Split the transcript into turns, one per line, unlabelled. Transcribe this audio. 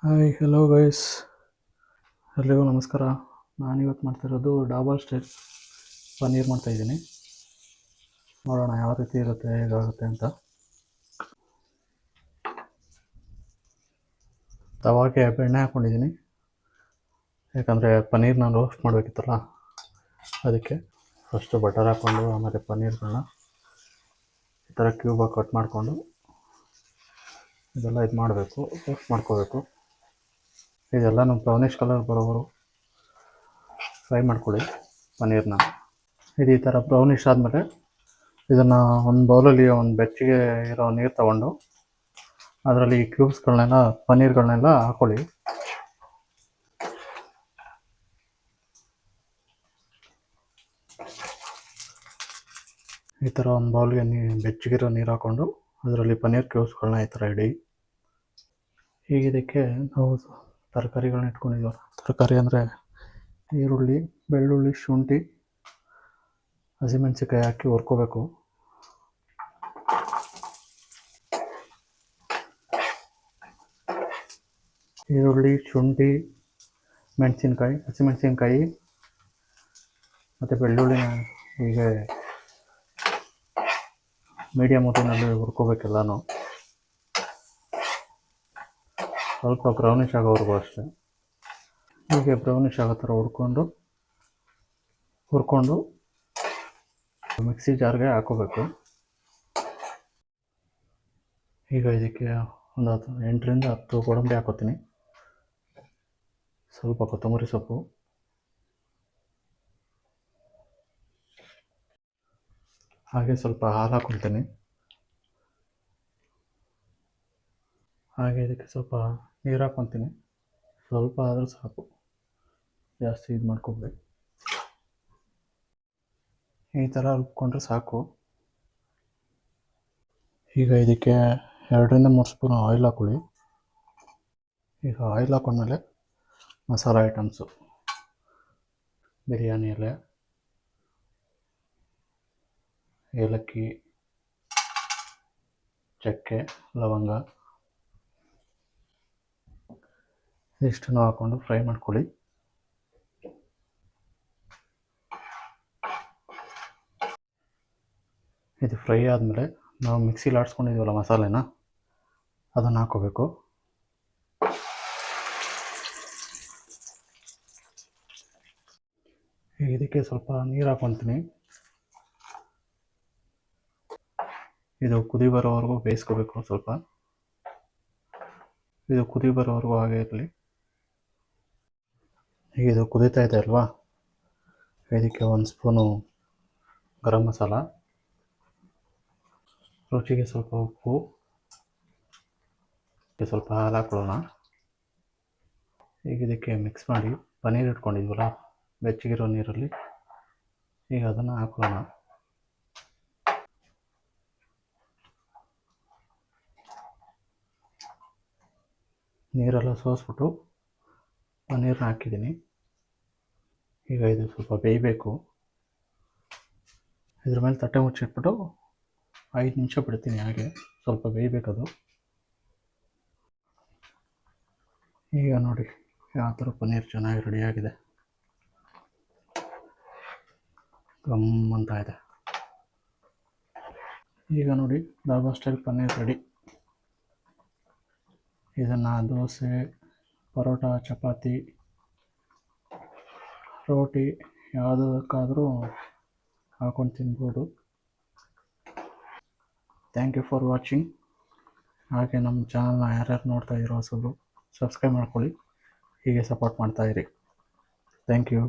Hi hello guys, ಎಲ್ರಿಗೂ ನಮಸ್ಕಾರ. ನಾನಿವತ್ತು ಮಾಡ್ತಾಯಿರೋದು ಡಾಬರ್ ಸ್ಟೈಲ್ ಪನ್ನೀರ್ ಮಾಡ್ತಾಯಿದ್ದೀನಿ. ನೋಡೋಣ ಯಾವ ರೀತಿ ಇರುತ್ತೆ, ಹೇಗಾಗುತ್ತೆ ಅಂತ. ತವಾಗೆ ಬೆಣ್ಣೆ ಹಾಕ್ಕೊಂಡಿದ್ದೀನಿ, ಯಾಕಂದರೆ ಪನ್ನೀರ್ನ ರೋಸ್ಟ್ ಮಾಡಬೇಕಿತ್ತಲ್ಲ, ಅದಕ್ಕೆ. ಫಸ್ಟು ಬಟರ್ ಹಾಕ್ಕೊಂಡು ಆಮೇಲೆ ಪನ್ನೀರ್ಗಳನ್ನ ಈ ಥರ ಕ್ಯೂಬಾಗಿ ಕಟ್ ಮಾಡಿಕೊಂಡು ಇದೆಲ್ಲ ಇದು ಮಾಡಬೇಕು, ರೋಸ್ಟ್ ಮಾಡ್ಕೋಬೇಕು. ಇದೆಲ್ಲ ನಮ್ಮ ಬ್ರೌನಿಷ್ ಕಲರ್ ಬರೋವರು ಫ್ರೈ ಮಾಡ್ಕೊಳ್ಳಿ ಪನ್ನೀರ್ನ. ಇದು ಈ ಥರ ಬ್ರೌನಿಷ್ ಆದಮೇಲೆ ಇದನ್ನು ಒಂದು ಬೌಲಲ್ಲಿ ಒಂದು ಬೆಚ್ಚಗೆ ಇರೋ ನೀರು ತಗೊಂಡು ಅದರಲ್ಲಿ ಕ್ಯೂಬ್ಸ್ಗಳನ್ನೆಲ್ಲ ಪನ್ನೀರ್ಗಳನ್ನೆಲ್ಲ ಹಾಕ್ಕೊಳ್ಳಿ. ಈ ಥರ ಒಂದು ಬೌಲ್ಗೆ ಬೆಚ್ಚಗಿರೋ ನೀರು ಹಾಕ್ಕೊಂಡು ಅದರಲ್ಲಿ ಪನ್ನೀರ್ ಕ್ಯೂಬ್ಸ್ಗಳನ್ನ ಈ ಥರ ಇಡಿ. ಈಗ ಇದಕ್ಕೆ ನಾವು ತರಕಾರಿಗಳನ್ನ ಇಟ್ಕೊಂಡಿದ್ದೀವಿ. ತರಕಾರಿ ಅಂದರೆ ಈರುಳ್ಳಿ, ಬೆಳ್ಳುಳ್ಳಿ, ಶುಂಠಿ, ಹಸಿಮೆಣಸಿನ್ಕಾಯಿ ಹಾಕಿ ಹುರ್ಕೋಬೇಕು. ಈರುಳ್ಳಿ, ಶುಂಠಿ, ಮೆಣಸಿನ್ಕಾಯಿ, ಹಸಿಮೆಣಸಿನ್ಕಾಯಿ ಮತ್ತು ಬೆಳ್ಳುಳ್ಳಿನ ಹೀಗೆ ಮೀಡಿಯಮ್ ಊಟಿನಲ್ಲಿ ಹುರ್ಕೋಬೇಕೆಲ್ಲನೂ. ಸ್ವಲ್ಪ ಬ್ರೌನಿಷ್ ಆಗೋವರೆಗೂ ಅಷ್ಟೇ. ಹೀಗೆ ಬ್ರೌನಿಷ್ ಆಗೋ ಥರ ಹುರ್ಕೊಂಡು ಮಿಕ್ಸಿ ಜಾರ್ಗೆ ಹಾಕೋಬೇಕು. ಈಗ ಇದಕ್ಕೆ ಒಂದು 8ರಿಂದ 10 ಗೋಡಂಬಿ ಹಾಕೋತೀನಿ, ಸ್ವಲ್ಪ ಕೊತ್ತಂಬರಿ ಸೊಪ್ಪು, ಹಾಗೆ ಸ್ವಲ್ಪ ಹಾಲು ಹಾಕ್ಕೊಳ್ತೀನಿ. ಹಾಗೆ ಇದಕ್ಕೆ ಸ್ವಲ್ಪ ನೀರು ಹಾಕ್ಕೊತೀನಿ, ಸ್ವಲ್ಪ ಆದರೂ ಸಾಕು, ಜಾಸ್ತಿ ಇದು ಮಾಡ್ಕೊಬೇಡಿ. ಈ ಥರ ರುಬ್ಕೊಂಡ್ರೆ ಸಾಕು. ಈಗ ಇದಕ್ಕೆ 2ರಿಂದ 3 ಸ್ಪೂನ್ ಆಯಿಲ್ ಹಾಕ್ಕೊಳ್ಳಿ. ಈಗ ಆಯಿಲ್ ಹಾಕೊಂಡ್ಮೇಲೆ ಮಸಾಲ ಐಟಮ್ಸು, ಬಿರಿಯಾನಿ ಎಲೆ, ಏಲಕ್ಕಿ, ಚಕ್ಕೆ, ಲವಂಗ ಇಷ್ಟನ್ನು ಹಾಕ್ಕೊಂಡು ಫ್ರೈ ಮಾಡ್ಕೊಳ್ಳಿ. ಇದು ಫ್ರೈ ಆದಮೇಲೆ ನಾವು ಮಿಕ್ಸಿಲಿ ಆಡಿಸ್ಕೊಂಡಿದ್ದೀವಲ್ಲ ಮಸಾಲೆನ, ಅದನ್ನು ಹಾಕ್ಕೋಬೇಕು. ಇದಕ್ಕೆ ಸ್ವಲ್ಪ ನೀರು ಹಾಕ್ಕೊತೀನಿ. ಇದು ಕುದಿ ಬರೋವರೆಗೂ ಬೇಯಿಸ್ಕೋಬೇಕು. ಸ್ವಲ್ಪ ಇದು ಕುದಿ ಬರೋವರೆಗೂ ಹಾಗೆ ಇರಲಿ. ಈಗ ಇದು ಕುದೀತಾ ಇದೆ ಅಲ್ವಾ, ಇದಕ್ಕೆ 1 ಸ್ಪೂನು ಗರಂ ಮಸಾಲ, ರುಚಿಗೆ ಸ್ವಲ್ಪ ಉಪ್ಪು, ಸ್ವಲ್ಪ ಹಾಲು ಹಾಕೊಳ್ಳೋಣ. ಈಗ ಇದಕ್ಕೆ ಮಿಕ್ಸ್ ಮಾಡಿ ಪನ್ನೀರ್ ಇಟ್ಕೊಂಡಿದ್ವಲ್ಲ ಬೆಚ್ಚಗಿರೋ ನೀರಲ್ಲಿ, ಈಗ ಅದನ್ನು ಹಾಕೊಳ್ಳೋಣ. ನೀರೆಲ್ಲ ಸೋಸ್ಬಿಟ್ಟು ಪನ್ನೀರನ್ನ ಹಾಕಿದ್ದೀನಿ. ಈಗ ಇದು ಸ್ವಲ್ಪ ಬೇಯಬೇಕು. ಇದ್ರ ಮೇಲೆ ತಟ್ಟೆ ಮುಚ್ಚಿಟ್ಬಿಟ್ಟು 5 ನಿಮಿಷ ಬಿಡ್ತೀನಿ, ಹಾಗೆ ಸ್ವಲ್ಪ ಬೇಯಬೇಕದು. ಈಗ ನೋಡಿ ಯಾವ ಥರ ಪನ್ನೀರ್ ಚೆನ್ನಾಗಿ ರೆಡಿಯಾಗಿದೆ, ಗಮ್ ಅಂತ ಇದೆ. ಈಗ ನೋಡಿ ಡಾಬರ್ ಸ್ಟೈಲ್ ಪನ್ನೀರ್ ರೆಡಿ. ಇದನ್ನು ದೋಸೆ, ಪರೋಟ, ಚಪಾತಿ, ರೋಟಿ ಯಾವುದಕ್ಕಾದರೂ ಹಾಕೊಂಡು ತಿನ್ಬೋದು. Thank you for watching. ಹಾಗೆ ನಮ್ಮ ಚಾನಲ್ನ ಯಾರ್ಯಾರು ನೋಡ್ತಾ ಇರೋ ಹೊಸಬ್ರು ಸಬ್ಸ್ಕ್ರೈಬ್ ಮಾಡ್ಕೊಳ್ಳಿ, ಹೀಗೆ ಸಪೋರ್ಟ್ ಮಾಡ್ತಾಯಿರಿ. Thank you.